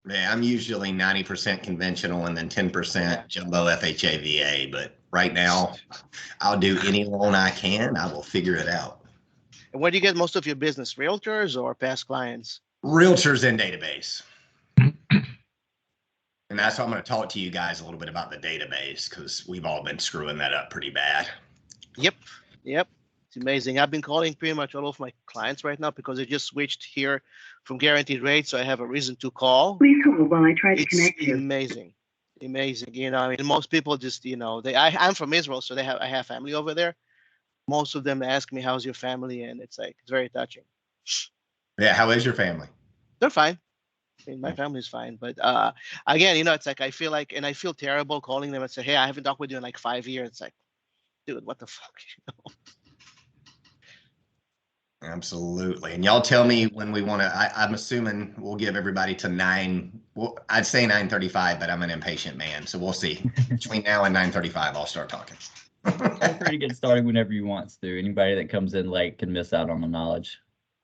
Yeah, I'm usually 90% conventional and then 10% jumbo FHA VA. But right now, I'll do any loan I can. I will figure it out. And where do you get most of your business? Realtors or past clients? Realtors in database. And that's why I'm going to talk to you guys a little bit about the database because we've all been screwing that up pretty bad. Yep. It's amazing. I've been calling pretty much all of my clients right now because they just switched here from guaranteed rates, so I have a reason to call. Please hold while I try to connect you. Amazing. You know, I mean, most people just, I'm from Israel, so I have family over there. Most of them ask me, "How's your family?" And it's very touching. Yeah, how is your family? They're fine. I mean, my family's fine, but again, it's I feel terrible calling them and say, "Hey, I haven't talked with you in like 5 years." It's like, dude, what the fuck? Absolutely. And y'all tell me when we want to, I'm assuming we'll give everybody to 9. Well, I'd say 9:35, but I'm an impatient man. So we'll see. Between now and 9:35, I'll start talking. Feel free to get started whenever you want to. Anybody that comes in late can miss out on the knowledge.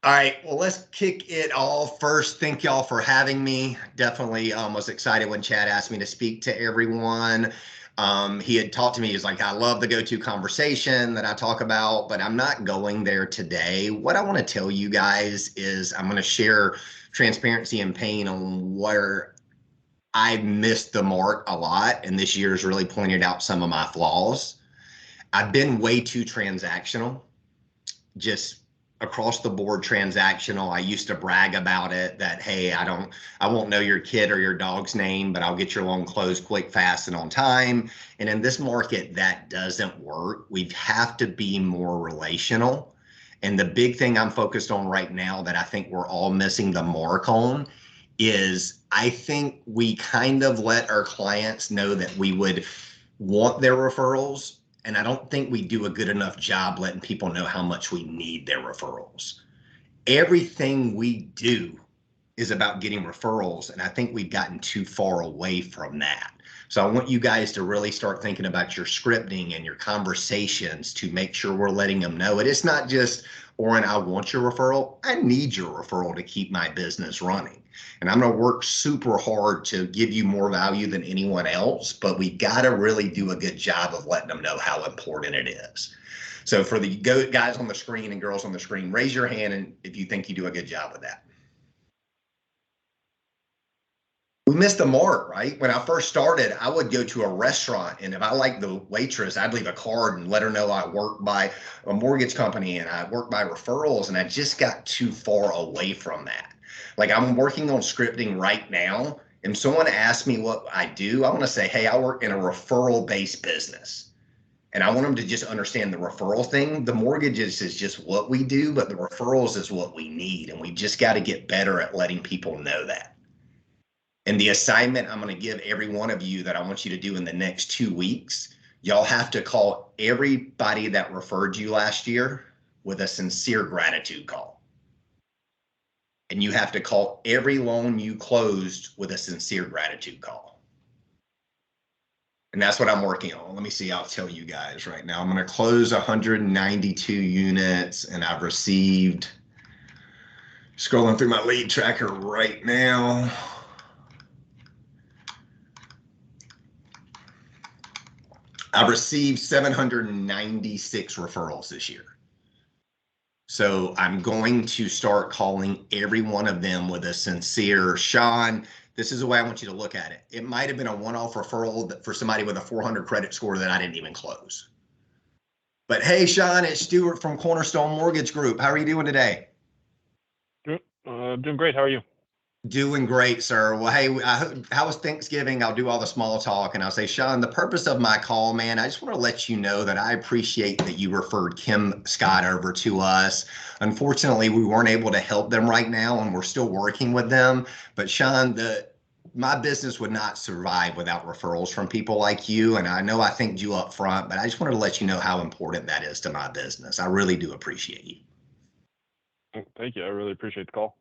All right. Well, let's kick it off. First, thank y'all for having me. Definitely was excited when Chad asked me to speak to everyone. He had talked to me. He's like, I love the go-to conversation that I talk about, but I'm not going there today. What I want to tell you guys is I'm going to share transparency and pain on where I missed the mark a lot. And this year's really pointed out some of my flaws. I've been way too transactional, just across the board transactional. I used to brag about it that, hey, I won't know your kid or your dog's name, but I'll get your loan closed quick, fast, and on time. And in this market, that doesn't work. We have to be more relational. And the big thing I'm focused on right now that I think we're all missing the mark on is I think we kind of let our clients know that we would want their referrals. And I don't think we do a good enough job letting people know how much we need their referrals. Everything we do is about getting referrals. And I think we've gotten too far away from that. So I want you guys to really start thinking about your scripting and your conversations to make sure we're letting them know it. It's not just, Oren, I want your referral. I need your referral to keep my business running. And I'm going to work super hard to give you more value than anyone else, but we got to really do a good job of letting them know how important it is. So for the guys on the screen and girls on the screen, raise your hand and if you think you do a good job with that. We missed the mark, right? When I first started, I would go to a restaurant, and if I liked the waitress, I'd leave a card and let her know I work by a mortgage company and I work by referrals, and I just got too far away from that. Like I'm working on scripting right now, and someone asks me what I do, I want to say, hey, I work in a referral-based business. And I want them to just understand the referral thing. The mortgages is just what we do, but the referrals is what we need, and we just got to get better at letting people know that. And the assignment I'm going to give every one of you that I want you to do in the next 2 weeks, y'all have to call everybody that referred you last year with a sincere gratitude call. And you have to call every loan you closed with a sincere gratitude call. And that's what I'm working on. Let me see, I'll tell you guys right now. I'm going to close 192 units, and I've received, scrolling through my lead tracker right now, I've received 796 referrals this year. So I'm going to start calling every one of them with a sincere, Sean, this is the way I want you to look at it. It might have been a one-off referral for somebody with a 400 credit score that I didn't even close. But hey, Sean, it's Stuart from Cornerstone Mortgage Group. How are you doing today? Doing great. How are you? Doing great, sir. Well, hey, how was Thanksgiving? I'll do all the small talk and I'll say, Sean, the purpose of my call, man, I just want to let you know that I appreciate that you referred Kim Scott over to us. Unfortunately, we weren't able to help them right now and we're still working with them. But Sean, my business would not survive without referrals from people like you. And I know I thanked you up front, but I just wanted to let you know how important that is to my business. I really do appreciate you. Thank you. I really appreciate the call.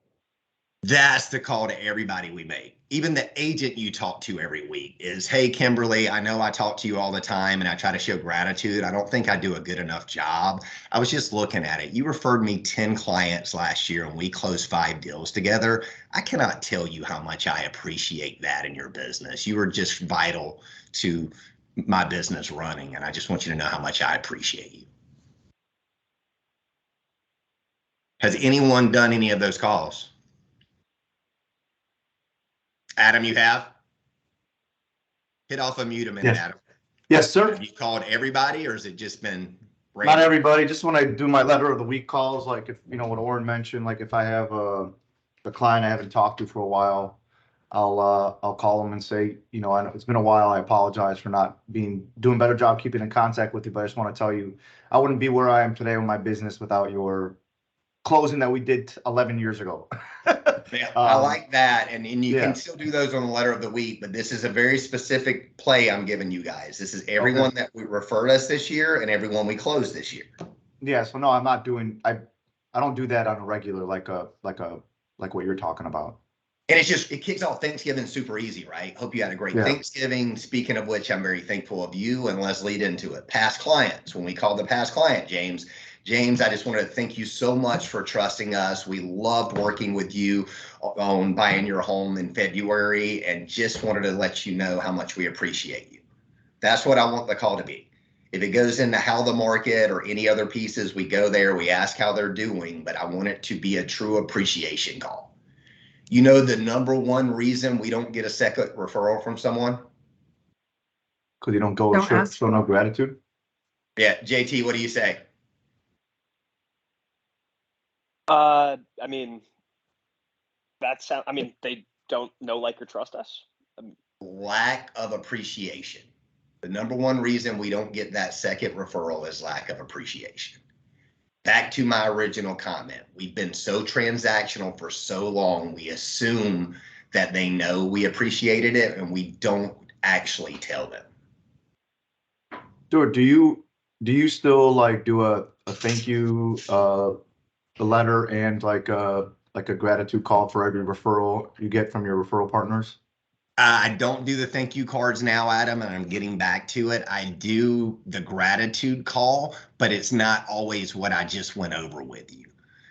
That's the call to everybody we make. Even the agent you talk to every week is, hey, Kimberly, I know I talk to you all the time and I try to show gratitude. I don't think I do a good enough job. I was just looking at it. You referred me 10 clients last year and we closed 5 deals together. I cannot tell you how much I appreciate that in your business. You are just vital to my business running. And I just want you to know how much I appreciate you. Has anyone done any of those calls? Adam, you have? Hit off a mute a minute, Yes. Adam. Yes, sir. Have you called everybody or has it just been Not random? everybody. Just when I do my letter of the week calls, like if, you know, what Oren mentioned, like if I have a client I haven't talked to for a while, I'll call them and say, you know, I know it's been a while. I apologize for not doing a better job keeping in contact with you, but I just want to tell you, I wouldn't be where I am today with my business without your closing that we did 11 years ago. Yeah, I like that. And you yeah. can still do those on the letter of the week, but this is a very specific play I'm giving you guys. This is everyone that we referred us this year and everyone we closed this year. Yeah. So no, I'm not doing, I don't do that on a regular, like what you're talking about. And it kicks off Thanksgiving super easy, right? Hope you had a great Thanksgiving. Speaking of which, I'm very thankful of you, and let's lead into it. Past clients. When we called the past client, James, I just wanted to thank you so much for trusting us. We loved working with you on buying your home in February, and just wanted to let you know how much we appreciate you. That's what I want the call to be. If it goes into how the market or any other pieces, we go there, we ask how they're doing, but I want it to be a true appreciation call. You know the number one reason we don't get a second referral from someone? Because you don't go show no gratitude. Yeah, JT, what do you say? I mean, they don't know, like, or trust us. Lack of appreciation. The number one reason we don't get that second referral is lack of appreciation. Back to my original comment, we've been so transactional for so long, we assume that they know we appreciated it and we don't actually tell them. Stuart, do you still like do a thank you letter and like a gratitude call for every referral you get from your referral partners? I don't do the thank you cards now, Adam, and I'm getting back to it. I do the gratitude call, but it's not always what I just went over with you.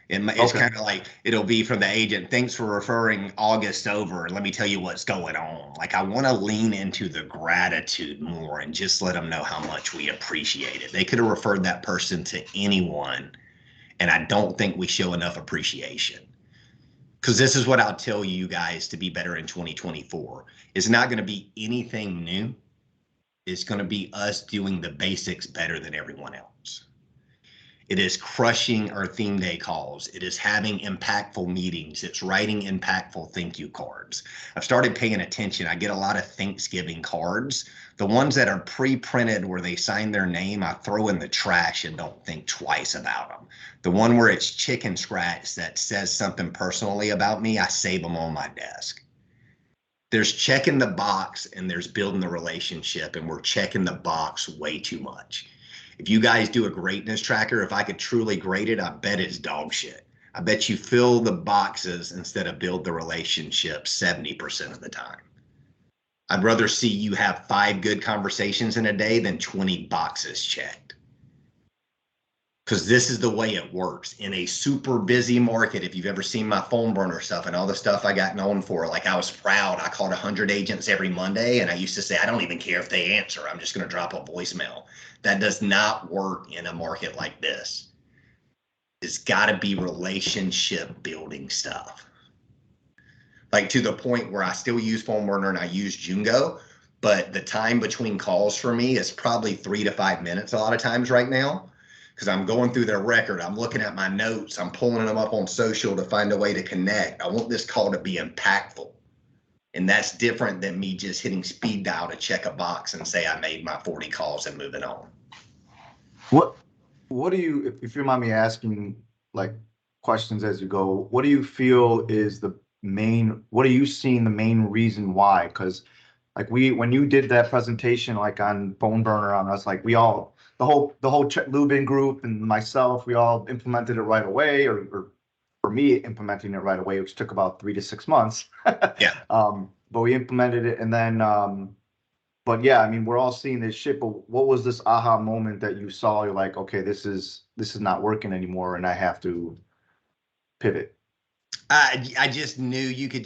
It's kind of like, it'll be from the agent, thanks for referring August over. Let me tell you what's going on. Like, I want to lean into the gratitude more and just let them know how much we appreciate it. They could have referred that person to anyone, and I don't think we show enough appreciation. Because this is what I'll tell you guys to be better in 2024. It's not going to be anything new. It's going to be us doing the basics better than everyone else. It is crushing our theme day calls. It is having impactful meetings. It's writing impactful thank you cards. I've started paying attention. I get a lot of Thanksgiving cards. The ones that are pre-printed where they sign their name, I throw in the trash and don't think twice about them. The one where it's chicken scratch that says something personally about me, I save them on my desk. There's checking the box and there's building the relationship, and we're checking the box way too much. If you guys do a greatness tracker, if I could truly grade it, I bet it's dog shit. I bet you fill the boxes instead of build the relationship 70% of the time. I'd rather see you have 5 good conversations in a day than 20 boxes checked. Because this is the way it works in a super busy market. If you've ever seen my phone burner stuff and all the stuff I got known for, like, I was proud. I called 100 agents every Monday, and I used to say, I don't even care if they answer. I'm just going to drop a voicemail. That does not work in a market like this. It's got to be relationship building stuff. Like, to the point where I still use phone burner and I use Jungo, but the time between calls for me is probably 3 to 5 minutes a lot of times right now. Because I'm going through their record, I'm looking at my notes, I'm pulling them up on social to find a way to connect. I want this call to be impactful. And that's different than me just hitting speed dial to check a box and say I made my 40 calls and moving on. What do you, if you mind me asking, like, questions as you go, what do you feel is what are you seeing the main reason why? Because like when you did that presentation, like on phone burner on us, like we all, the whole Lubin group and myself, we all implemented it right away, or for me implementing it right away, which took about 3 to 6 months. Yeah. But we implemented it, and then, but yeah, I mean, we're all seeing this shit. But what was this aha moment that you saw? You're like, okay, this is not working anymore, and I have to pivot. I just knew you could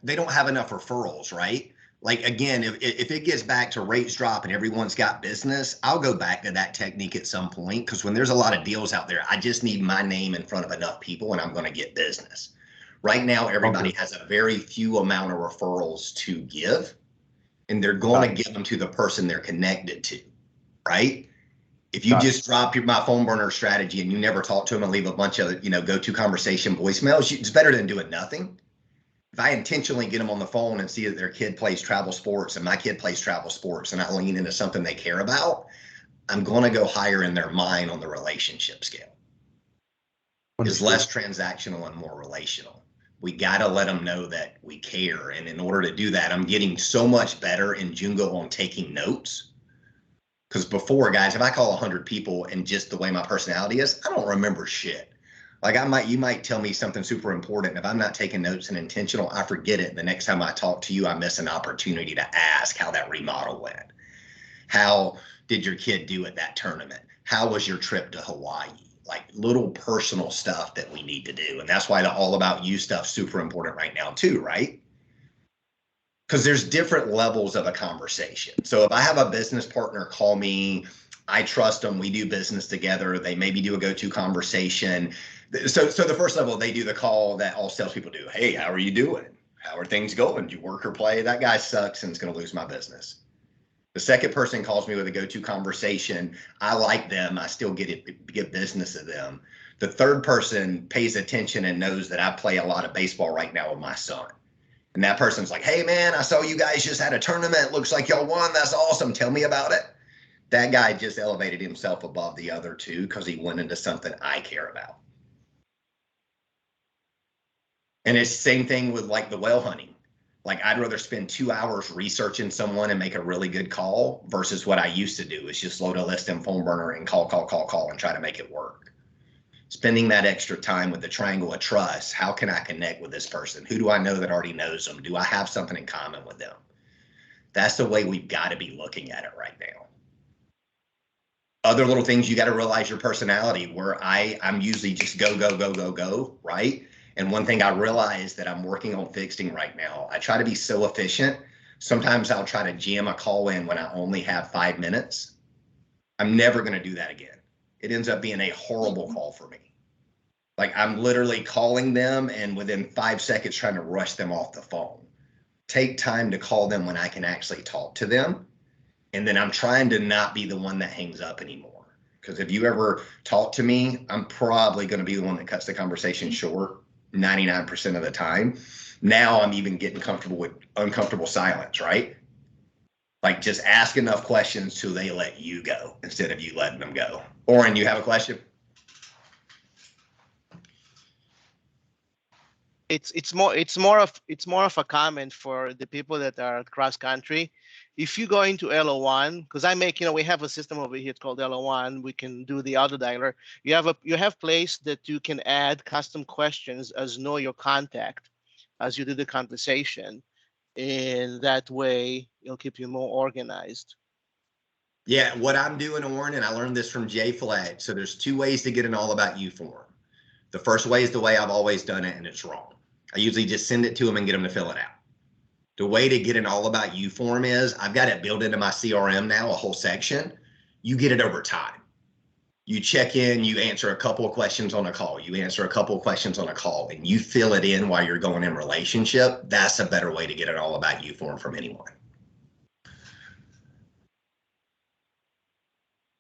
they don't have enough referrals, right? Like, again, if it gets back to rates drop and everyone's got business, I'll go back to that technique at some point, because when there's a lot of deals out there, I just need my name in front of enough people and I'm going to get business. Right now, everybody has a very few amount of referrals to give, and they're going to give them to the person they're connected to, right? If you just drop my phone burner strategy and you never talk to them and leave a bunch of, go-to conversation voicemails, it's better than doing nothing. If I intentionally get them on the phone and see that their kid plays travel sports and my kid plays travel sports, and I lean into something they care about, I'm going to go higher in their mind on the relationship scale. It's less transactional and more relational. We got to let them know that we care. And in order to do that, I'm getting so much better in Jungo on taking notes. Because before, guys, if I call 100 people and just the way my personality is, I don't remember shit. Like, you might tell me something super important. If I'm not taking notes and intentional, I forget it. The next time I talk to you, I miss an opportunity to ask how that remodel went. How did your kid do at that tournament? How was your trip to Hawaii? Like, little personal stuff that we need to do. And that's why the all about you stuff super important right now too, right? Because there's different levels of a conversation. So if I have a business partner call me, I trust them, we do business together, they maybe do a go-to conversation. So the first level, they do the call that all salespeople do. Hey, how are you doing? How are things going? Do you work or play? That guy sucks and it's going to lose my business. The second person calls me with a go-to conversation. I like them. I still get business to them. The third person pays attention and knows that I play a lot of baseball right now with my son. And that person's like, hey, man, I saw you guys just had a tournament. Looks like y'all won. That's awesome. Tell me about it. That guy just elevated himself above the other two because he went into something I care about. And it's the same thing with like the whale hunting. Like, I'd rather spend 2 hours researching someone and make a really good call versus what I used to do is just load a list in phone burner and call and try to make it work. Spending that extra time with the triangle of trust. How can I connect with this person? Who do I know that already knows them? Do I have something in common with them? That's the way we've got to be looking at it right now. Other little things, you got to realize your personality, where I'm usually just go, right? And one thing I realized that I'm working on fixing right now, I try to be so efficient. Sometimes I'll try to jam a call in when I only have 5 minutes. I'm never going to do that again. It ends up being a horrible call for me. Like, I'm literally calling them and within 5 seconds trying to rush them off the phone. Take time to call them when I can actually talk to them. And then I'm trying to not be the one that hangs up anymore. Because if you ever talk to me, I'm probably going to be the one that cuts the conversation short 99% of the time. Now I'm even getting comfortable with uncomfortable silence, right? Like, just ask enough questions till they let you go instead of you letting them go. Oren, you have a question? It's more of a comment for the people that are cross country. If you go into LO1, because we have a system over here, it's called LO1. We can do the auto dialer. You have place that you can add custom questions as know your contact as you do the conversation. In that way, it'll keep you more organized. Yeah, what I'm doing, Oren, and I learned this from Jay Flag. So there's 2 ways to get an all about you form. The first way is the way I've always done it, and it's wrong. I usually just send it to them and get them to fill it out. The way to get an all about you form is I've got it built into my CRM now, a whole section. You get it over time. You check in, you answer a couple of questions on a call, you answer a couple of questions on a call, and you fill it in while you're going in relationship. That's a better way to get an all about you form from anyone.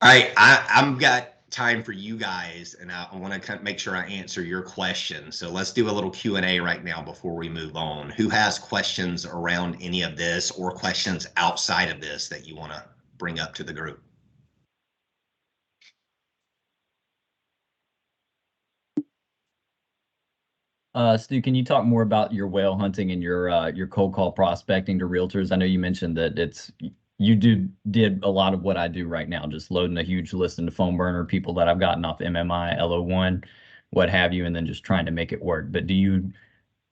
All right, I've got time for you guys, and I want to kind of make sure I answer your questions. So let's do a little Q&A right now before we move on. Who has questions around any of this or questions outside of this that you want to bring up to the group? Stu, can you talk more about your whale hunting and your cold call prospecting to realtors? I know you mentioned that you did a lot of what I do right now, just loading a huge list into phone burner, people that I've gotten off MMI, LO1. what have you, and then just trying to make it work. But do you,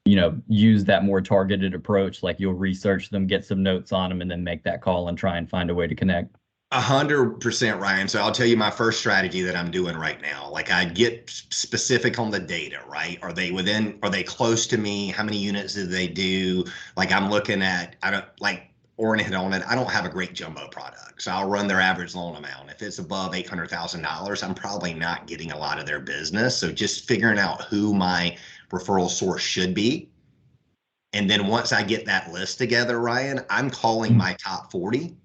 use that more targeted approach? Like you'll research them, get some notes on them, and then make that call and try and find a way to connect? 100%, Ryan. So I'll tell you my first strategy that I'm doing right now. Like I get specific on the data, right? Are they close to me? How many units did they do? Like I'm looking at, I don't like Oren hit on it. I don't have a great jumbo product. So I'll run their average loan amount. If it's above $800,000, I'm probably not getting a lot of their business. So just figuring out who my referral source should be. And then once I get that list together, Ryan, I'm calling my top 40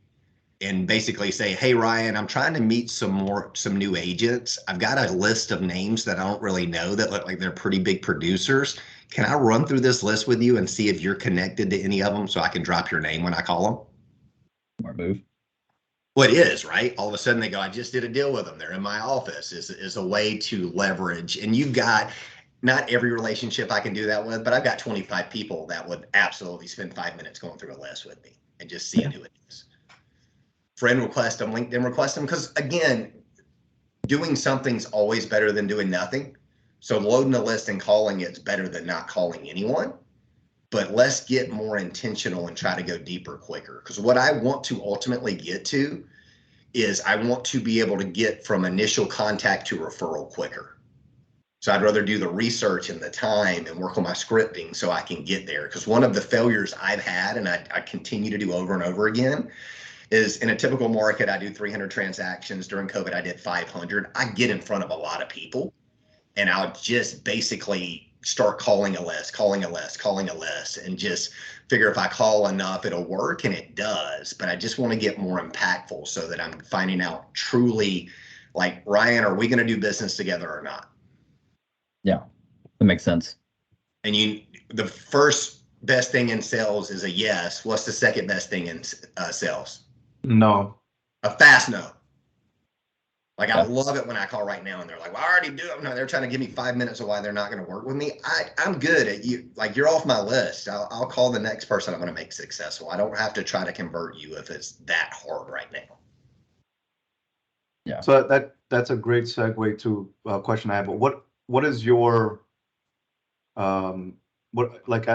and basically say, hey, Ryan, I'm trying to meet some new agents. I've got a list of names that I don't really know that look like they're pretty big producers. Can I run through this list with you and see if you're connected to any of them so I can drop your name when I call them? Smart move. Well, it is, right? All of a sudden they go, I just did a deal with them. They're in my office. Is a way to leverage. And you've got, not every relationship I can do that with, but I've got 25 people that would absolutely spend 5 minutes going through a list with me and just seeing who it is. Friend request them, LinkedIn request them, because again, doing something's always better than doing nothing. So loading a list and calling it's better than not calling anyone. But let's get more intentional and try to go deeper quicker. Because what I want to ultimately get to is I want to be able to get from initial contact to referral quicker. So I'd rather do the research and the time and work on my scripting so I can get there. Because one of the failures I've had, and I continue to do over and over again, is in a typical market, I do 300 transactions. During COVID, I did 500. I get in front of a lot of people and I'll just basically start calling a list, and just figure if I call enough, it'll work, and it does. But I just want to get more impactful so that I'm finding out truly, like, Ryan, are we going to do business together or not? Yeah, that makes sense. And the first best thing in sales is a yes. What's the second best thing in sales? No. A fast no. Like I love it when I call right now and they're like, well, I already do it. No, they're trying to give me 5 minutes of why they're not going to work with me. I'm good at you. Like you're off my list. I'll call the next person I'm going to make successful. I don't have to try to convert you if it's that hard right now. Yeah. So that's a great segue to a question I have. But what is your a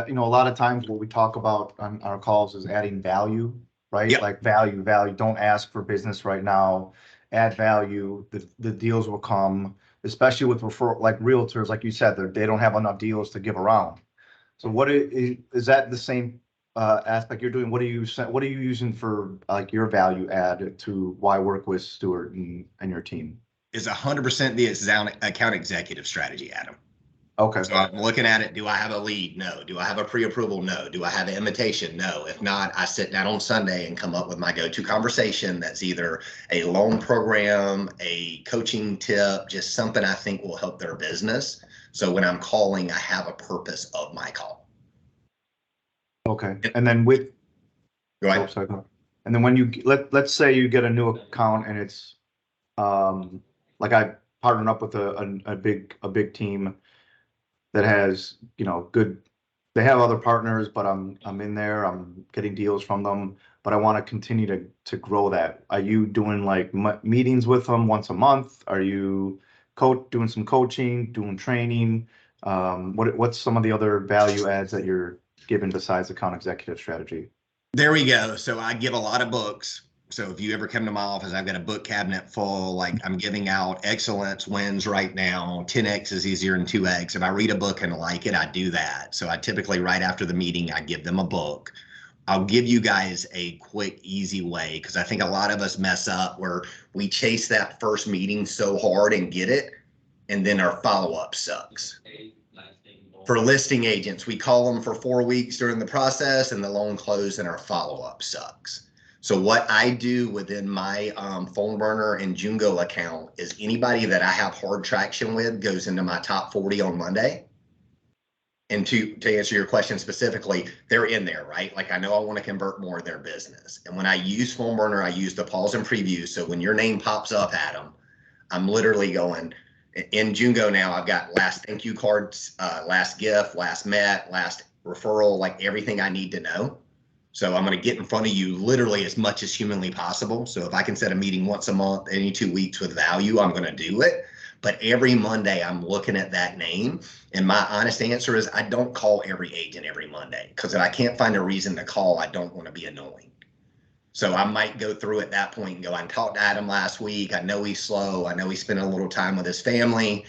lot of times what we talk about on our calls is adding value, right? Yep. Like value. Don't ask for business right now. Add value. The deals will come, especially with like realtors, like you said, they don't have enough deals to give around. So what is that the same aspect you're doing? What are you using for like your value add to why work with Stuart and your team? Is 100% the account executive strategy, Adam. Okay. So I'm looking at it. Do I have a lead? No. Do I have a pre-approval? No. Do I have an invitation? No. If not, I sit down on Sunday and come up with my go-to conversation that's either a loan program, a coaching tip, just something I think will help their business. So when I'm calling, I have a purpose of my call. Okay. And then with Go ahead. Oh, sorry. And then when you let's say you get a new account and it's like I partnered up with a big team that has, good, they have other partners, but I'm in there, I'm getting deals from them, but I want to continue to grow that. Are you doing like meetings with them once a month? Are you doing some coaching, doing training? What's some of the other value adds that you're giving besides account executive strategy? There we go. So I give a lot of books. So if you ever come to my office, I've got a book cabinet full. Like I'm giving out excellence wins right now. 10x is easier than 2x. If I read a book and like it, I do that. So I typically right after the meeting, I give them a book. I'll give you guys a quick, easy way, because I think a lot of us mess up where we chase that first meeting so hard and get it, and then our follow-up sucks. For listing agents, we call them for 4 weeks during the process and the loan closed and our follow-up sucks. So what I do within my phone burner and Jungo account is anybody that I have hard traction with goes into my top 40 on Monday. And to answer your question specifically, they're in there, right? Like I know I want to convert more of their business. And when I use phone burner, I use the pause and preview. So when your name pops up, Adam, I'm literally going, in Jungo now, I've got last thank you cards, last gift, last met, last referral, like everything I need to know. So I'm going to get in front of you literally as much as humanly possible. So if I can set a meeting once a month, any 2 weeks with value, I'm going to do it. But every Monday I'm looking at that name, and my honest answer is I don't call every agent every Monday, because if I can't find a reason to call, I don't want to be annoying. So I might go through at that point and go, I talked to Adam last week. I know he's slow. I know he's spending a little time with his family.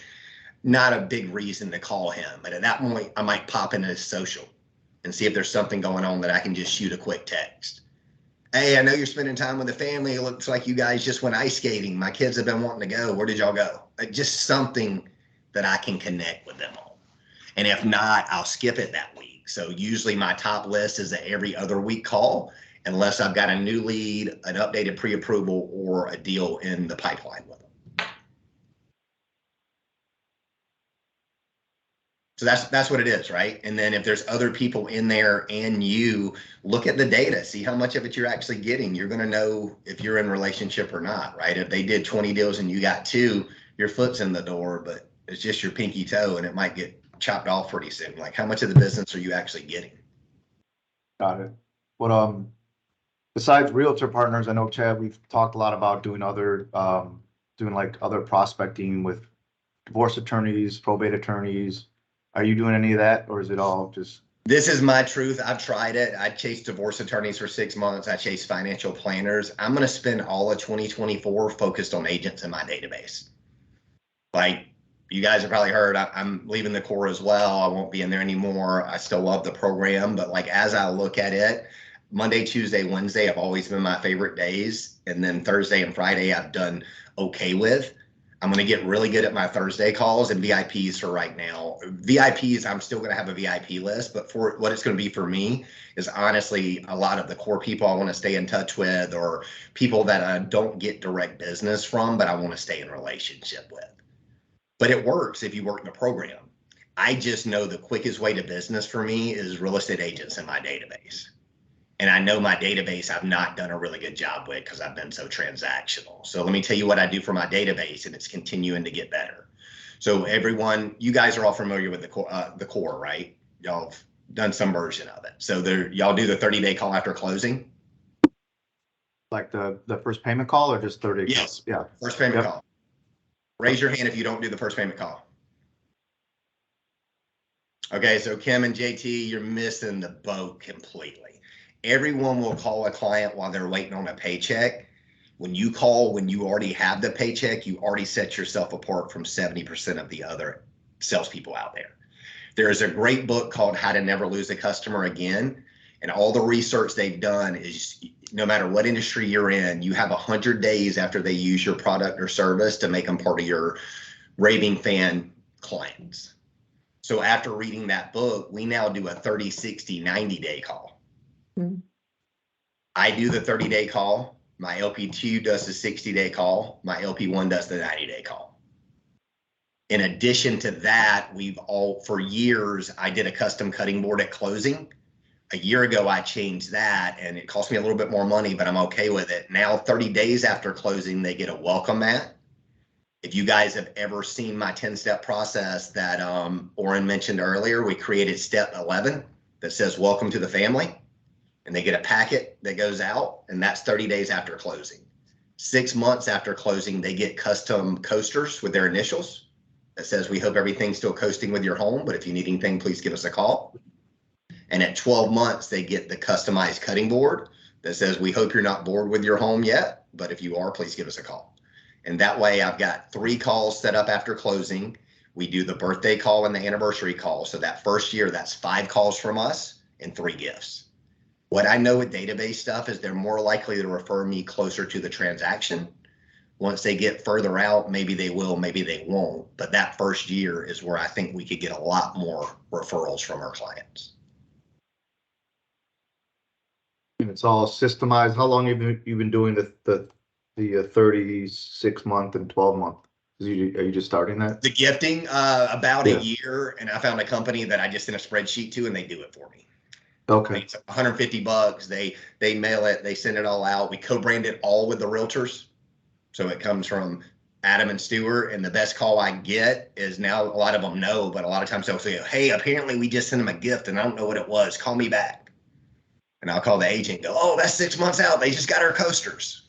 Not a big reason to call him. But at that point, I might pop into his social and see if there's something going on that I can just shoot a quick text. Hey, I know you're spending time with the family. It looks like you guys just went ice skating. My kids have been wanting to go. Where did y'all go? Just something that I can connect with them on. And if not, I'll skip it that week. So usually my top list is a every other week call, unless I've got a new lead, an updated pre-approval, or a deal in the pipeline with them. So that's what it is, right? And then if there's other people in there and you look at the data, see how much of it you're actually getting. You're going to know if you're in relationship or not, right? If they did 20 deals and you got 2, your foot's in the door, but it's just your pinky toe and it might get chopped off pretty soon. Like, how much of the business are you actually getting? Got it. But besides realtor partners, I know, Chad, we've talked a lot about doing other doing like other prospecting with divorce attorneys, probate attorneys. Are you doing any of that, or is it all just? This is my truth. I've tried it. I chased divorce attorneys for 6 months. I chased financial planners. I'm going to spend all of 2024 focused on agents in my database. Like you guys have probably heard, I'm leaving the core as well. I won't be in there anymore. I still love the program, but like as I look at it, Monday, Tuesday, Wednesday have always been my favorite days. And then Thursday and Friday I've done okay with. I'm going to get really good at my Thursday calls and VIPs for right now. VIPs, I'm still going to have a VIP list, but for what it's going to be for me is honestly a lot of the core people I want to stay in touch with, or people that I don't get direct business from, but I want to stay in relationship with. But it works if you work the program. I just know the quickest way to business for me is real estate agents in my database. And I know my database I've not done a really good job with because I've been so transactional. So let me tell you what I do for my database, and it's continuing to get better. So everyone, you guys are all familiar with the core, right? Y'all have done some version of it. So y'all do the 30-day call after closing? Like the first payment call, or just 30? Yes. Yeah. First payment call. Raise your hand if you don't do the first payment call. Okay, so Kim and JT, you're missing the boat completely. Everyone will call a client while they're waiting on a paycheck. When you call, when you already have the paycheck, you already set yourself apart from 70% of the other salespeople out there. There is a great book called How to Never Lose a Customer Again. And all the research they've done is no matter what industry you're in, you have 100 days after they use your product or service to make them part of your raving fan clients. So after reading that book, we now do a 30, 60, 90-day call. Mm-hmm. I do the 30-day call. My LP2 does the 60-day call. My LP1 does the 90-day call. In addition to that, for years, I did a custom cutting board at closing. A year ago, I changed that, and it cost me a little bit more money, but I'm okay with it. Now, 30 days after closing, they get a welcome mat. If you guys have ever seen my 10-step process that Oren mentioned earlier, we created step 11 that says, welcome to the family. And they get a packet that goes out, and that's 30 days after closing. 6 months after closing, they get custom coasters with their initials that says, we hope everything's still coasting with your home, but if you need anything, please give us a call. And at 12 months, they get the customized cutting board that says, we hope you're not bored with your home yet, but if you are, please give us a call. And that way I've got 3 calls set up after closing. We do the birthday call and the anniversary call. So that first year, that's 5 calls from us and 3 gifts. What I know with database stuff is they're more likely to refer me closer to the transaction. Once they get further out, maybe they will, maybe they won't. But that first year is where I think we could get a lot more referrals from our clients. And it's all systemized. How long have you been doing the 36-month and 12-month? Are you just starting that? The gifting, about a year, and I found a company that I just sent a spreadsheet to, and they do it for me. Okay. It's $150. They mail it, they send it all out. We co-brand it all with the realtors. So it comes from Adam and Stuart, and the best call I get is now a lot of them know, but a lot of times they'll say, hey, apparently we just sent them a gift and I don't know what it was. Call me back. And I'll call the agent and go, oh, that's 6 months out. They just got our coasters.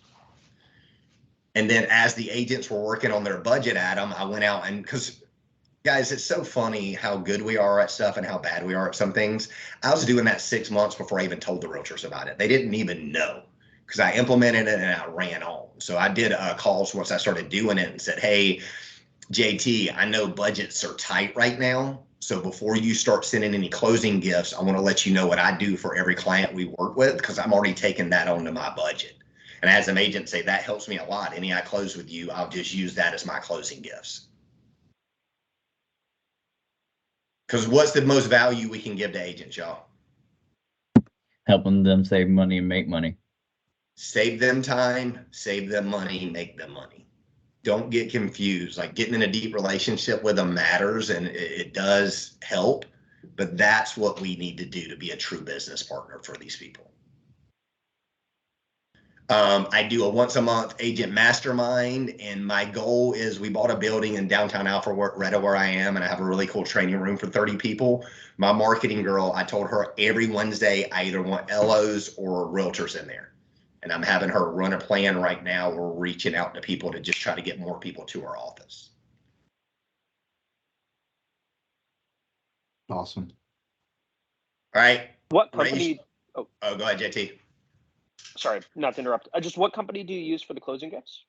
And then as the agents were working on their budget, Adam, I went out and because guys, it's so funny how good we are at stuff and how bad we are at some things. I was doing that 6 months before I even told the realtors about it. They didn't even know because I implemented it and I ran on. So I did calls once I started doing it and said, hey, JT, I know budgets are tight right now. So before you start sending any closing gifts, I want to let you know what I do for every client we work with because I'm already taking that onto my budget. And as an agent say, that helps me a lot. Any I close with you, I'll just use that as my closing gifts. Because what's the most value we can give to agents, y'all? Helping them save money and make money. Save them time, save them money, make them money. Don't get confused. Like getting in a deep relationship with them matters and it does help, but that's what we need to do to be a true business partner for these people. I do a once a month agent mastermind, and my goal is we bought a building in downtown Alpharetta where I am, and I have a really cool training room for 30 people. My marketing girl, I told her every Wednesday I either want LOs or realtors in there, and I'm having her run a plan right now. We're reaching out to people to just try to get more people to our office. Awesome. All right. What company? Oh, go ahead, JT. Sorry, not to interrupt. Just what company do you use for the closing gifts?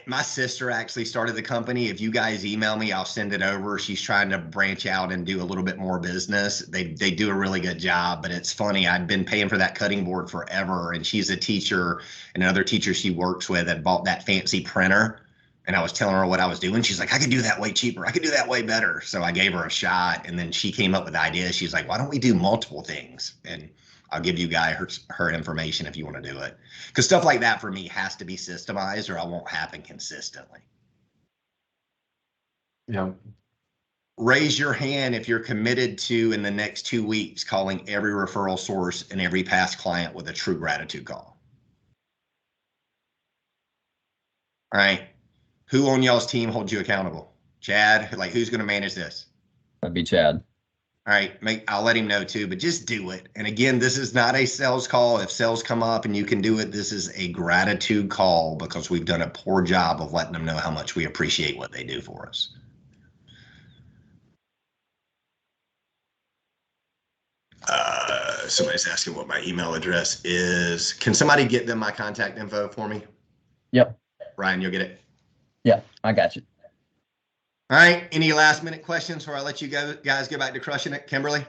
My sister actually started the company. If you guys email me, I'll send it over. She's trying to branch out and do a little bit more business. They do a really good job, but it's funny. I'd been paying for that cutting board forever, and she's a teacher, and another teacher she works with had bought that fancy printer. And I was telling her what I was doing. She's like, I could do that way cheaper. I could do that way better. So I gave her a shot, and then she came up with the idea. She's like, why don't we do multiple things? And I'll give you guys her information if you want to do it. Because stuff like that for me has to be systemized or I won't happen consistently. Yeah. Raise your hand if you're committed to, in the next 2 weeks, calling every referral source and every past client with a true gratitude call. All right. Who on y'all's team holds you accountable? Chad? Like, who's going to manage this? That'd be Chad. All right, I'll let him know too, but just do it. And again, this is not a sales call. If sales come up and you can do it, this is a gratitude call because we've done a poor job of letting them know how much we appreciate what they do for us. Somebody's asking what my email address is. Can somebody get them my contact info for me? Yep. Ryan, you'll get it. Yeah, I got you. All right. Any last minute questions before I let you guys go back to crushing it? Kimberly?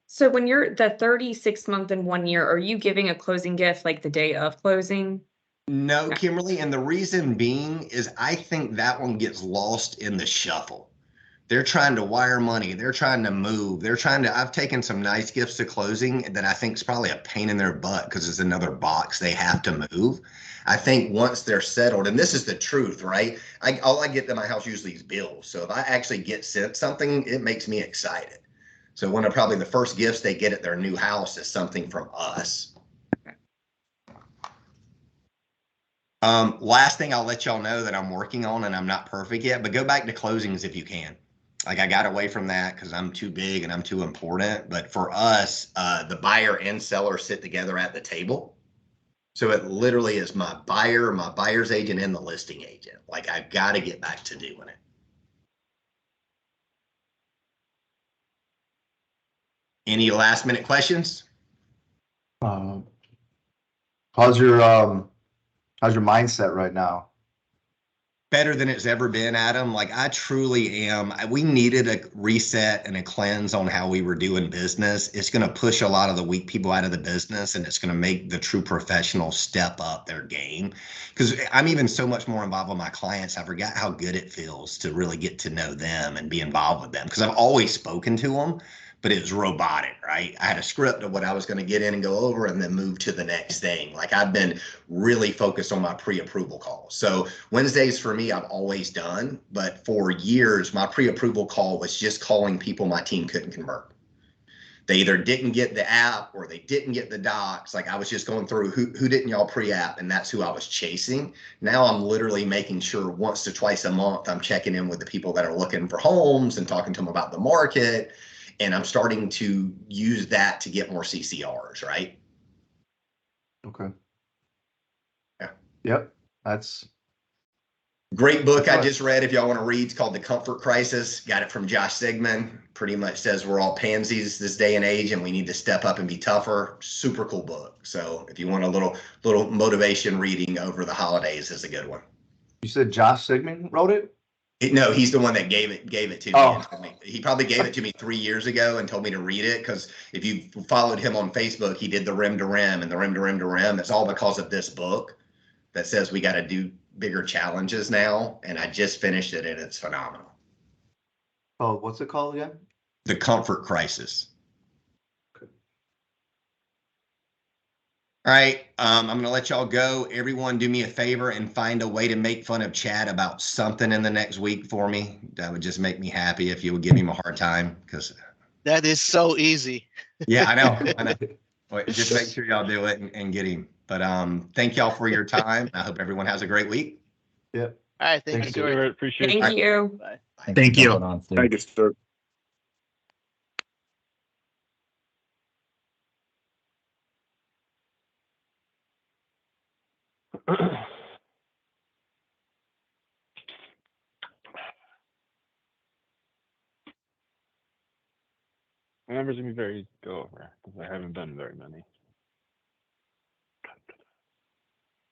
So when you're the 36 month and 1 year, are you giving a closing gift like the day of closing? No, Kimberly. And the reason being is I think that one gets lost in the shuffle. They're trying to wire money. They're trying to move. I've taken some nice gifts to closing that I think is probably a pain in their butt because it's another box they have to move. I think once they're settled, and this is the truth, right? All I get to my house usually is bills. So if I actually get sent something, it makes me excited. So one of probably the first gifts they get at their new house is something from us. Last thing I'll let y'all know that I'm working on, and I'm not perfect yet, but go back to closings if you can. Like I got away from that because I'm too big and I'm too important. But for us, the buyer and seller sit together at the table. So it literally is my buyer, my buyer's agent, and the listing agent. Like I've got to get back to doing it. Any last minute questions? How's your mindset right now? Better than it's ever been, Adam. Like I truly am. We needed a reset and a cleanse on how we were doing business. It's going to push a lot of the weak people out of the business, and it's going to make the true professionals step up their game. Because I'm even so much more involved with my clients. I forgot how good it feels to really get to know them and be involved with them. Because I've always spoken to them, but it was robotic, right? I had a script of what I was going to get in and go over and then move to the next thing. Like I've been really focused on my pre-approval calls. So Wednesdays for me, I've always done, but for years, my pre-approval call was just calling people my team couldn't convert. They either didn't get the app or they didn't get the docs. Like I was just going through who didn't y'all pre-app, and that's who I was chasing. Now I'm literally making sure once to twice a month, I'm checking in with the people that are looking for homes and talking to them about the market. And I'm starting to use that to get more CCRs, right? Okay. Yeah. Yep. That's Great book I Right. just read. If y'all want to read, it's called The Comfort Crisis. Got it from Josh Sigmund. Pretty much says we're all pansies this day and age, and we need to step up and be tougher. Super cool book. So if you want a little motivation reading over the holidays, is a good one. you said Josh Sigmund wrote it? No, he's the one that gave it to me. Oh. And told me. He probably gave it to me 3 years ago and told me to read it, because if you followed him on Facebook, he did the rim to rim and the rim to rim to rim. It's all because of this book that says we got to do bigger challenges now. And I just finished it and it's phenomenal. Oh, what's it called again? The Comfort Crisis. All right, I'm going to let y'all go. Everyone do me a favor and find a way to make fun of Chad about something in the next week for me. That would just make me happy if you would give him a hard time, because That is so easy. yeah, I know. Wait, just make sure y'all do it and get him. But thank y'all for your time. I hope everyone has a great week. Yep. All right, thank Thanks, you. Stuart. Appreciate Thank you. Bye. Thanks Thank for you. jumping on, Stu. Thank you, sir. My numbers are gonna be very go over because I haven't done very many.